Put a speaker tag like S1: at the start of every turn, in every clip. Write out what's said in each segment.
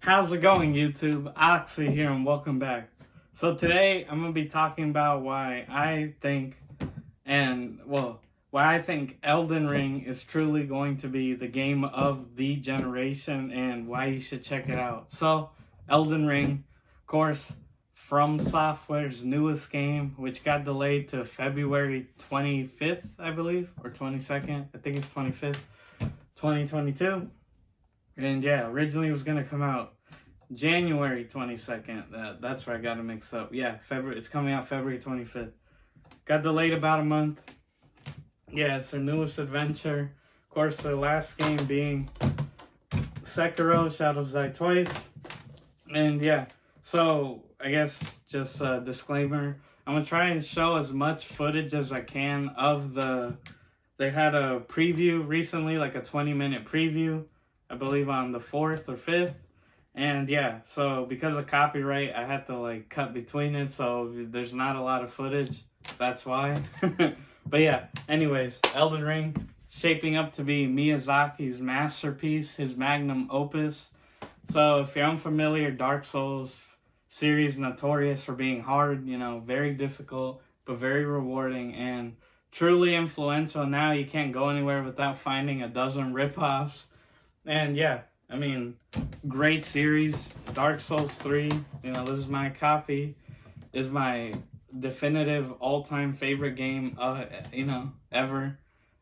S1: How's it going, YouTube? Oxy here, and welcome back. So today I'm gonna be talking about why I think Elden Ring is truly going to be the game of the generation and why you should check it out. So, Elden Ring, of course, FromSoftware's newest game, which got delayed to February 25th, I believe, or 22nd. I think it's 25th, 2022. And yeah, originally it was gonna come out January 22nd. That's where I got it mixed up. Yeah, February. It's coming out February 25th. Got delayed about a month. Yeah, it's their newest adventure. Of course, the last game being Sekiro: Shadows Die Twice. And yeah, so I guess just a disclaimer. I'm gonna try and show as much footage as I can of They had a preview recently, like a 20-minute preview, I believe on the 4th or 5th. And yeah, so because of copyright, I had to like cut between it. So there's not a lot of footage. That's why. But yeah, anyways, Elden Ring shaping up to be Miyazaki's masterpiece, his Magnum Opus. So if you're unfamiliar, Dark Souls series notorious for being hard, very difficult, but very rewarding and truly influential. Now you can't go anywhere without finding a dozen ripoffs. And yeah, I mean, great series. Dark Souls 3, this is my copy, is my definitive all-time favorite game, ever.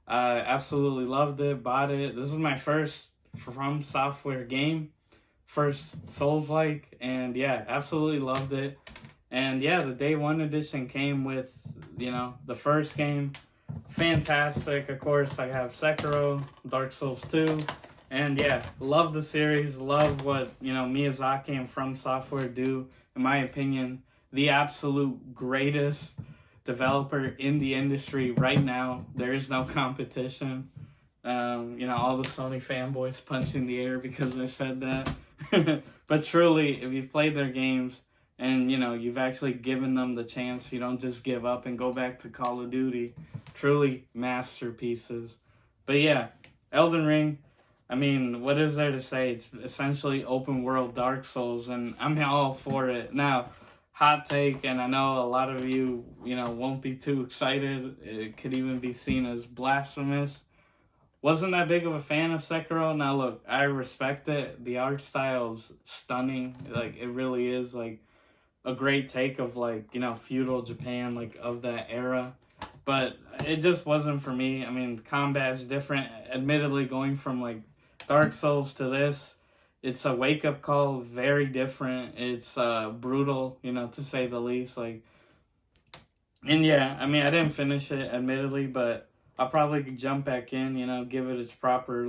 S1: Absolutely loved it, bought it. This is my first FromSoftware game, first Souls-like, and yeah, absolutely loved it. And yeah, the Day 1 edition came with, the first game. Fantastic. Of course, I have Sekiro, Dark Souls 2. And yeah, love the series, love what, Miyazaki and FromSoftware do. In my opinion, the absolute greatest developer in the industry right now. There is no competition. All the Sony fanboys punching the air because I said that. But truly, if you've played their games and, you've actually given them the chance, you don't just give up and go back to Call of Duty. Truly masterpieces. But yeah, Elden Ring, I mean, what is there to say? It's essentially open world Dark Souls, and I'm all for it. Now, hot take, and I know a lot of you, won't be too excited. It could even be seen as blasphemous. Wasn't that big of a fan of Sekiro. Now, look, I respect it. The art style's stunning. Like, it really is, like, a great take of, like, feudal Japan, like, of that era. But it just wasn't for me. I mean, combat's different. Admittedly, going from, like, Dark Souls to this, it's a wake-up call, very different. It's brutal, to say the least. And yeah, I mean, I didn't finish it, admittedly, but I'll probably jump back in, give it its proper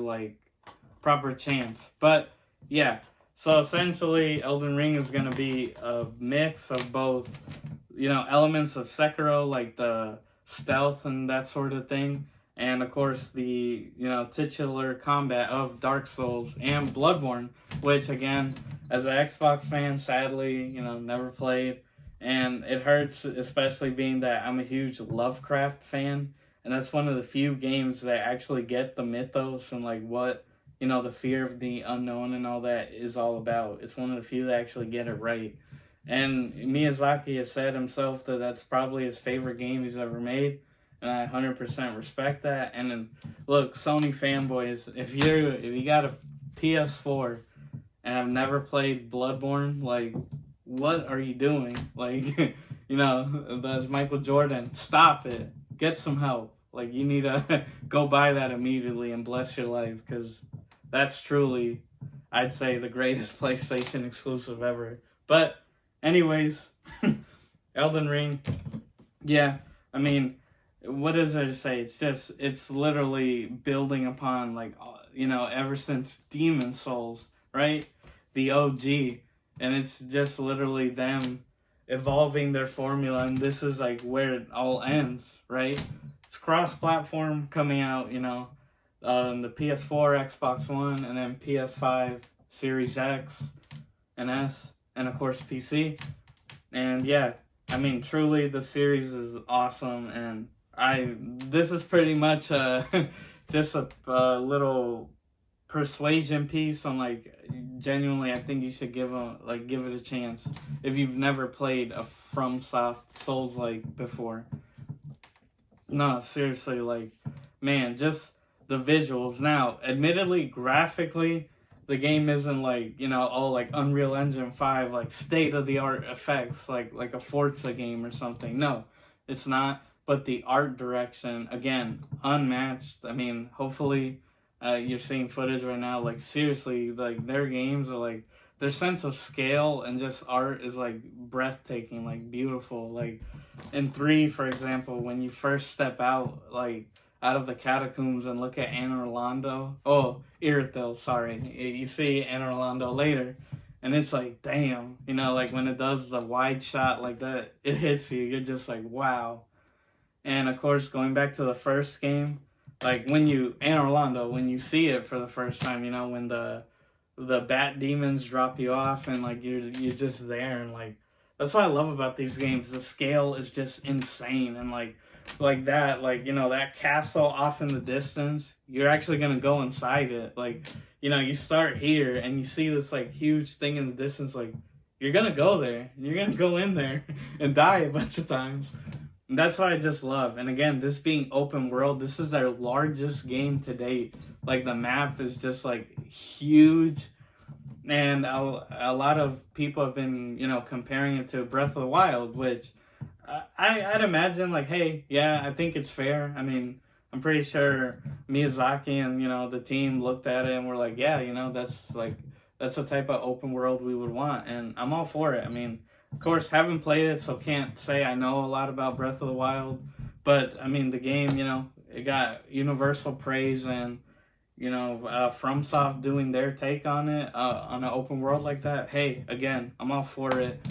S1: chance. But yeah, so essentially, Elden Ring is going to be a mix of both, elements of Sekiro, like the stealth and that sort of thing, and of course the titular combat of Dark Souls and Bloodborne, which again, as an Xbox fan, sadly never played, and it hurts, especially being that I'm a huge Lovecraft fan, and that's one of the few games that actually get the mythos and like what the fear of the unknown and all that is all about. It's one of the few that actually get it right. And Miyazaki has said himself that that's probably his favorite game he's ever made. And I 100% respect that. And then, look, Sony fanboys, if you got a PS4 and have never played Bloodborne, like, what are you doing? Like, that's Michael Jordan. Stop it. Get some help. Like, you need to go buy that immediately and bless your life, because that's truly, I'd say, the greatest PlayStation exclusive ever. But anyways, Elden Ring, yeah, I mean, what is there to say? It's literally building upon, like, ever since Demon Souls, right? The OG. And it's just literally them evolving their formula, and this is, like, where it all ends, right? It's cross-platform coming out, on the PS4, Xbox One, and then PS5, Series X and S, and of course PC. And yeah, I mean, truly the series is awesome, and this is pretty much just a little persuasion piece. I'm like, genuinely, I think you should give it a chance if you've never played a FromSoft Souls-like before. No, seriously, like, man, just the visuals. Now, admittedly, graphically, the game isn't like, like Unreal Engine 5, like state-of-the-art effects, like a Forza game or something. No, it's not. But the art direction, again, unmatched. I mean, hopefully, you're seeing footage right now. Like, seriously, like, their games are like, their sense of scale and just art is like breathtaking, like beautiful. Like in 3, for example, when you first step out, like out of the catacombs and look at Irithyll, sorry. You see Orlando later, and it's like, damn, like when it does the wide shot like that, it hits you. You're just like, wow. And of course, going back to the first game, like when you see it for the first time, when the bat demons drop you off and like you're just there, and like that's what I love about these games. The scale is just insane, and like that, that castle off in the distance, you're actually gonna go inside it. Like, you start here and you see this like huge thing in the distance, like you're gonna go there, you're gonna go in there and die a bunch of times. And that's what I just love. And again, this being open world, this is their largest game to date. Like the map is just like huge, and a lot of people have been comparing it to Breath of the Wild, which I'd imagine like, hey, yeah, I think it's fair. I mean, I'm pretty sure Miyazaki and the team looked at it and were like, yeah, that's the type of open world we would want, and I'm all for it. I mean, of course, haven't played it, so can't say I know a lot about Breath of the Wild. But, I mean, the game, it got universal praise, and, FromSoft doing their take on it, on an open world like that. Hey, again, I'm all for it.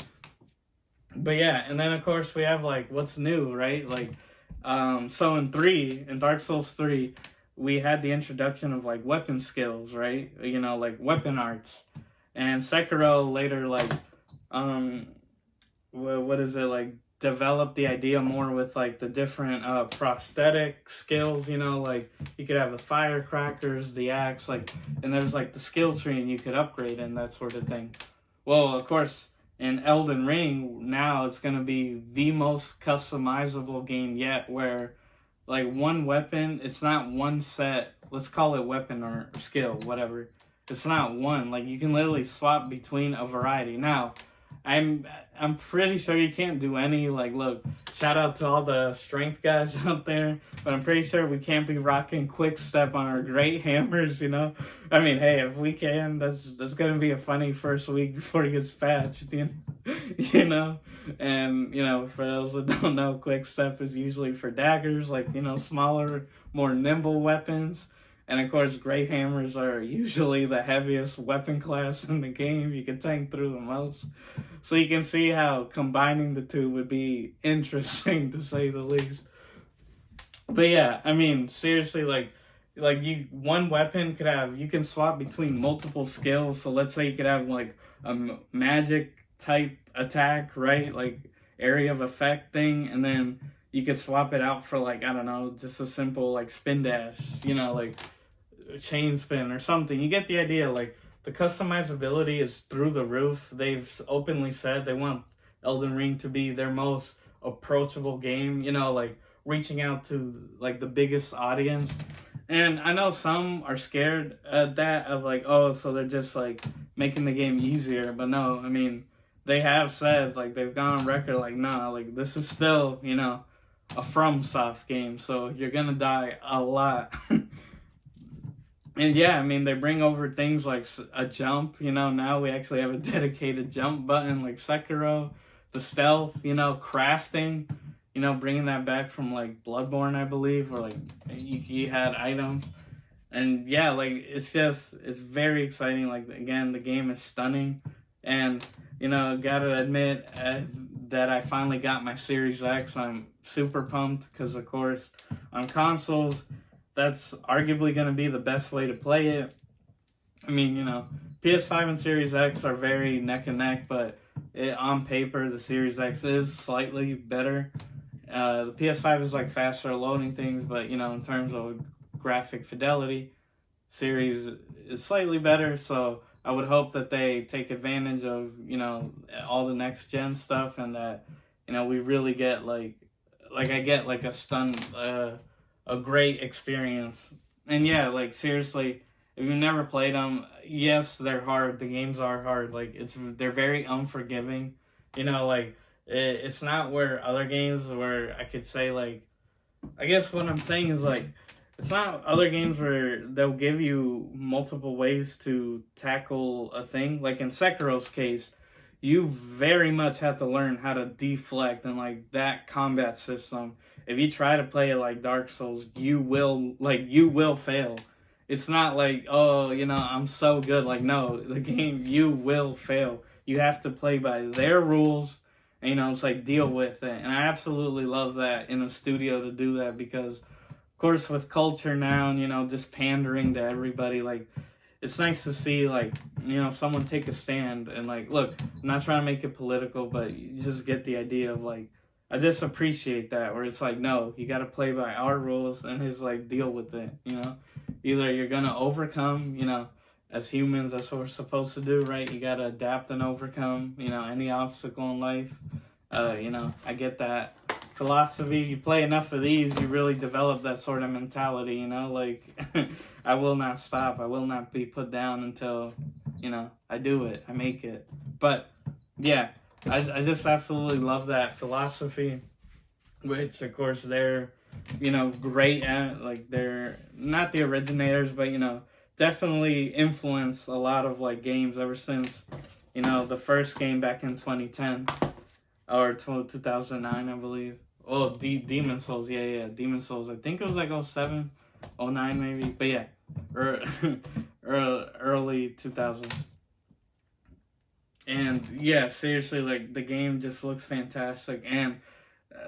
S1: But, yeah, and then, of course, we have, like, what's new, right? Like, so in Dark Souls 3, we had the introduction of, like, weapon skills, right? Like, weapon arts. And Sekiro later, like, what is it, like, develop the idea more with like the different prosthetic skills, like you could have the firecrackers, the axe, like, and there's like the skill tree and you could upgrade and that sort of thing. Well, of course, in Elden Ring, now it's going to be the most customizable game yet, where like one weapon, it's not one set, let's call it weapon or skill, whatever. It's not one, like you can literally swap between a variety. Now, I'm pretty sure you can't do any, like, look, shout out to all the strength guys out there, but I'm pretty sure we can't be rocking quick step on our great hammers, I mean, hey, if we can, that's gonna be a funny first week before it gets patched, and, for those that don't know, quick step is usually for daggers, like, smaller, more nimble weapons. And of course, great hammers are usually the heaviest weapon class in the game. You can tank through the most. So you can see how combining the two would be interesting, to say the least. But yeah, I mean, seriously, like one weapon you can swap between multiple skills. So let's say you could have like a magic type attack, right? Like area of effect thing, and then you could swap it out for like, I don't know, just a simple like spin dash, like chain spin or something. You get the idea. Like the customizability is through the roof. They've openly said they want Elden Ring to be their most approachable game, like reaching out to like the biggest audience. And I know some are scared at that, of like, oh, so they're just like making the game easier. But no, I mean, they have said, like, they've gone on record like, nah, like this is still, a FromSoft game, so you're gonna die a lot. And yeah, I mean, they bring over things like a jump, now we actually have a dedicated jump button, like Sekiro, the stealth, crafting, bringing that back from like Bloodborne, I believe, or like you had items. And yeah, like it's very exciting. Like, again, the game is stunning, and gotta admit that I finally got my Series X. I'm super pumped because, of course, on consoles, that's arguably going to be the best way to play it. I mean, PS5 and Series X are very neck and neck, but on paper, the Series X is slightly better. The PS5 is like faster loading things, but in terms of graphic fidelity, series is slightly better. So I would hope that they take advantage of, you know, all the next gen stuff, and that, you know, we really get like I get like a great experience. And yeah, like seriously, if you've never played them, yes, they're hard. The games are hard. Like they're very unforgiving. You know, like it's not where other games where I could say like, I guess what I'm saying is like, it's not other games where they'll give you multiple ways to tackle a thing. Like in Sekiro's case, you very much have to learn how to deflect, and like that combat system. If you try to play it like Dark Souls, you will fail. It's not like, oh, you know, I'm so good. Like, no, the game, you will fail. You have to play by their rules, and, you know, it's like deal with it. And I absolutely love that in a studio to do that, because of course with culture now, and, you know, just pandering to everybody, like, it's nice to see, like, you know, someone take a stand. And like, look, I'm not trying to make it political, but you just get the idea of like, I just appreciate that, where it's like, no, you got to play by our rules, and it's like, deal with it, you know. Either you're gonna overcome, you know, as humans, that's what we're supposed to do, right? You gotta adapt and overcome, you know, any obstacle in life. You know, I get that philosophy. You play enough of these, you really develop that sort of mentality, you know, like, I will not stop. I will not be put down until, you know, I do it, I make it. But yeah, I just absolutely love that philosophy, which of course they're, you know, great at. Like, they're not the originators, but, you know, definitely influenced a lot of like games ever since, you know, the first game back in 2010 or 2009, I believe. Oh, Demon Souls, yeah, Demon Souls. I think it was like 07, 09 maybe, but yeah, early 2000s. And yeah, seriously, like the game just looks fantastic, and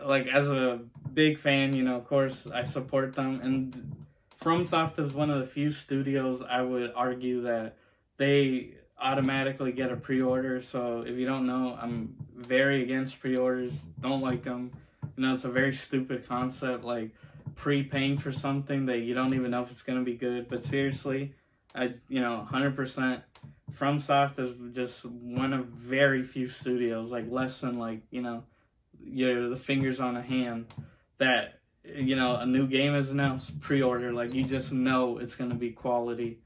S1: like as a big fan, you know, of course I support them. And FromSoft is one of the few studios I would argue that they automatically get a pre-order. So if you don't know, I'm very against pre-orders. Don't like them. You know, it's a very stupid concept, like pre-paying for something that you don't even know if it's going to be good. But seriously, you know, 100%. FromSoft is just one of very few studios, like less than like, you know, the fingers on a hand, that, you know, a new game is announced, pre-order, like you just know it's going to be quality.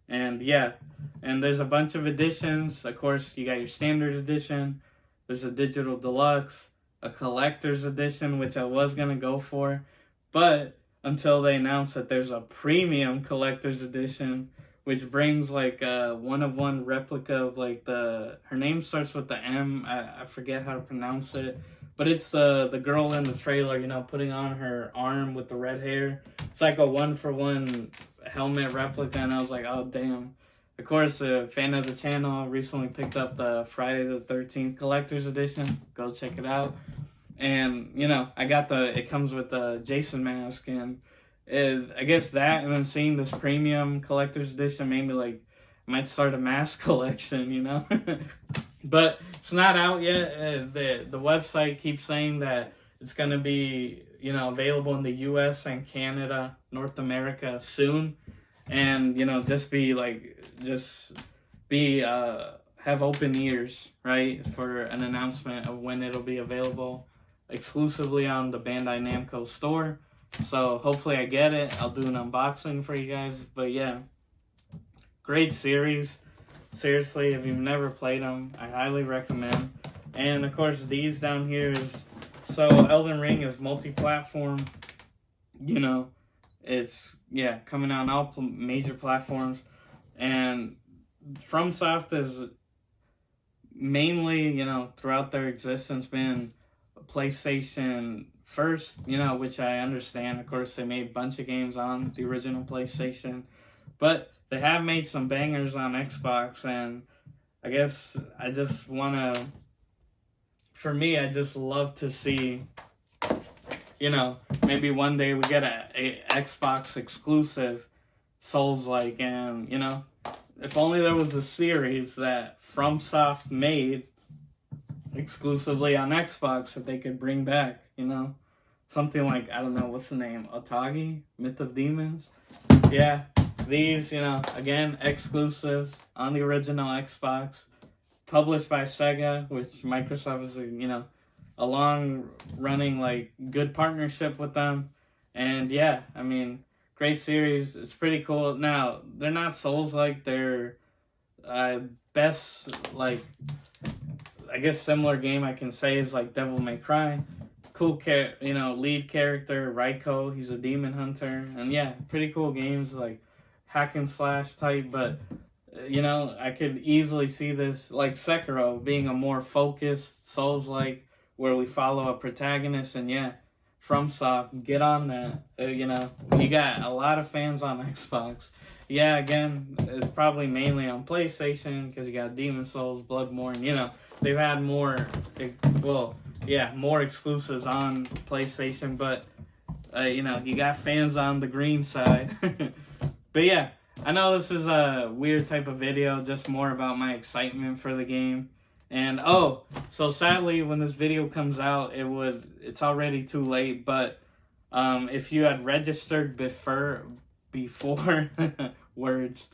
S1: And yeah, and there's a bunch of editions. Of course, you got your standard edition, there's a digital deluxe, a collector's edition, which I was going to go for, but until they announced that there's a premium collector's edition, which brings like a one-of-one replica of like her name starts with the M, I forget how to pronounce it, but it's the girl in the trailer, you know, putting on her arm with the red hair. It's like a one-for-one helmet replica, and I was like, oh, damn. Of course, a fan of the channel recently picked up the Friday the 13th Collector's Edition. Go check it out. And, you know, I got it comes with the Jason mask, and I guess that, and then seeing this premium Collector's Edition made me like, I might start a mask collection, you know? But it's not out yet. The website keeps saying that it's going to be, you know, available in the US and Canada, North America soon. And, you know, have open ears, right, for an announcement of when it'll be available exclusively on the Bandai Namco store. So hopefully I get it. I'll do an unboxing for you guys. But yeah, great series. Seriously, if you've never played them, I highly recommend. And of course, these down here so Elden Ring is multi-platform. You know, it's, yeah, coming out on all major platforms. And FromSoft is mainly, you know, throughout their existence been PlayStation first, you know, which I understand. Of course, they made a bunch of games on the original PlayStation, but they have made some bangers on Xbox. And I guess I just I just love to see, you know, maybe one day we get a Xbox exclusive Souls-like. And, you know, if only there was a series that FromSoft made exclusively on Xbox that they could bring back, you know? Something like, I don't know, what's the name? Otagi? Myth of Demons? Yeah, these, you know, again, exclusives on the original Xbox, published by Sega, which Microsoft is, you know, a long-running, like, good partnership with them. And yeah, I mean, great series. It's pretty cool. Now, they're not Souls-like. They're best, like, I guess similar game I can say is like Devil May Cry. Cool, you know, lead character, Raiko. He's a demon hunter. And yeah, pretty cool games, like hack and slash type. But, you know, I could easily see this, like Sekiro, being a more focused Souls-like, where we follow a protagonist. And yeah, FromSoft, get on that. You know, you got a lot of fans on Xbox. Yeah, again, it's probably mainly on PlayStation because you got Demon Souls, Bloodborne. You know, they've had more, well, yeah, more exclusives on PlayStation, but you know, you got fans on the green side. But yeah, I know this is a weird type of video, just more about my excitement for the game. And oh, so sadly, when this video comes out, it's already too late. But if you had registered before words,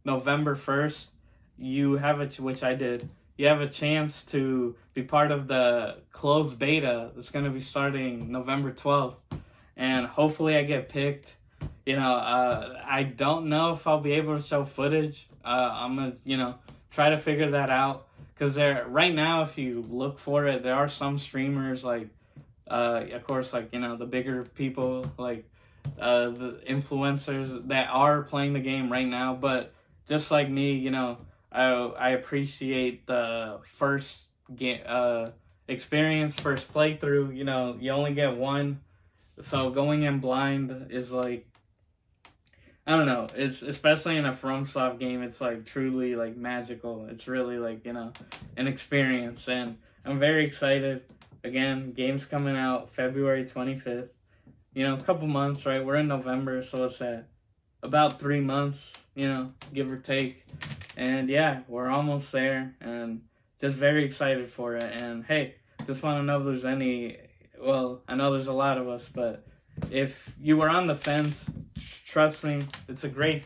S1: November 1st, you have which I did. You have a chance to be part of the closed beta that's going to be starting November 12th. And hopefully I get picked. You know, I don't know if I'll be able to show footage. I'm going to, you know, try to figure that out. Because right now, if you look for it, there are some streamers, like, of course, like, you know, the bigger people, like, the influencers that are playing the game right now. But just like me, you know, I appreciate the first game experience, first playthrough. You know, you only get one, so going in blind is like, I don't know. It's especially in a FromSoft game, it's like truly like magical. It's really like, you know, an experience, and I'm very excited. Again, game's coming out February 25th. You know, a couple months, right? We're in November, so it's about 3 months, you know, give or take. And yeah, we're almost there, and just very excited for it. And hey, just want to know if there's any, well, I know there's a lot of us, but if you were on the fence, trust me, it's a great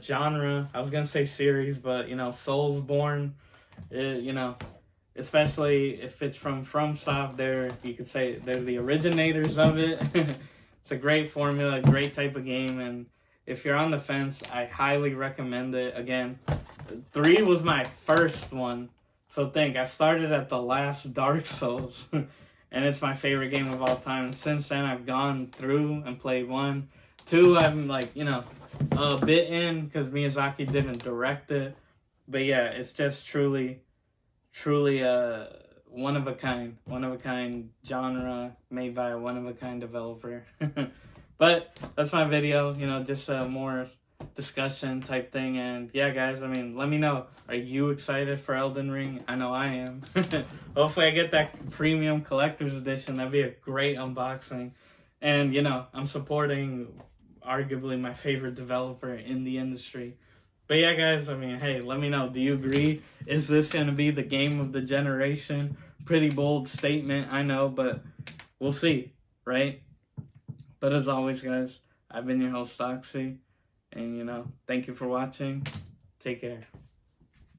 S1: genre. I was going to say series, but, you know, Soulsborne, you know, especially if it's from FromSoftware, you could say they're the originators of it. It's a great formula, great type of game, and if you're on the fence, I highly recommend it. Again, 3 was my first one, so I started at the last Dark Souls, and it's my favorite game of all time. And since then, I've gone through and played 1. 2, I'm like, you know, a bit in because Miyazaki didn't direct it, but yeah, it's just truly one of a kind genre made by a one of a kind developer. But that's my video, you know, just a more discussion type thing. And yeah, guys, I mean, let me know, are you excited for Elden Ring? I know I am. Hopefully I get that premium collector's edition. That'd be a great unboxing. And, you know, I'm supporting arguably my favorite developer in the industry. But yeah, guys, I mean, hey, let me know. Do you agree? Is this going to be the game of the generation? Pretty bold statement, I know, but we'll see, right? But as always, guys, I've been your host, Oxy. And, you know, thank you for watching. Take care.